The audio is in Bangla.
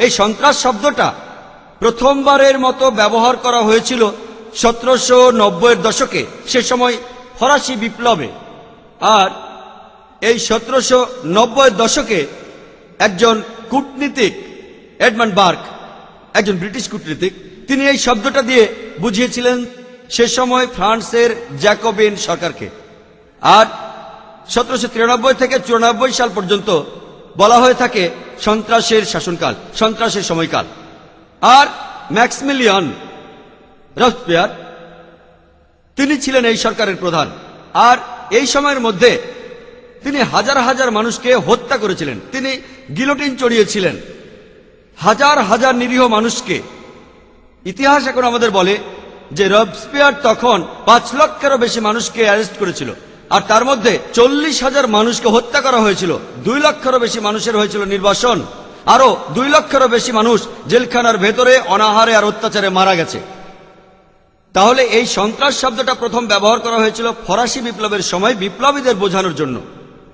এই সন্ত্রাস শব্দটা প্রথমবারের মতো ব্যবহার করা হয়েছিল 1790-এর দশকে, সে সময় ফরাসি বিপ্লবে। আর এই 1790-এর দশকে একজন কূটনীতিক, এডমান্ড বার্ক, একজন ব্রিটিশ কূটনীতিক, তিনি এই শব্দটা দিয়ে বুঝিয়েছিলেন সে সময় ফ্রান্সের জ্যাকোবিন সরকারকে। আর 1793 থেকে 94 সাল পর্যন্ত বলা হয়ে থাকে সন্ত্রাসের শাসনকাল, সন্ত্রাসের সময়কাল। আর ম্যাক্সিমিলিয়ান রবস্পিয়ার তিনি ছিলেন এই সরকারের প্রধান। আর এই সময়ের মধ্যে তিনি হাজার হাজার মানুষকে হত্যা করেছিলেন, তিনি গিলোটিন চড়িয়েছিলেন হাজার হাজার নিরীহ মানুষকে। ইতিহাস এখন আমাদের বলে যে রবস্পিয়ার তখন 5 লক্ষেরও বেশি মানুষকে অ্যারেস্ট করেছিল, আর তার মধ্যে 40,000 মানুষকে হত্যা করা হয়েছিল। 2 লক্ষেরও বেশি মানুষের হয়েছিল নির্বাসন, আরো 2 লক্ষেরও বেশি মানুষ জেলখানার ভেতরে অনাহারে আর অত্যাচারে মারা গেছে। তাহলে এই সন্ত্রাস শব্দটা প্রথম ব্যবহার করা হয়েছিল ফরাসি বিপ্লবের সময় বিপ্লবীদের বোঝানোর জন্য।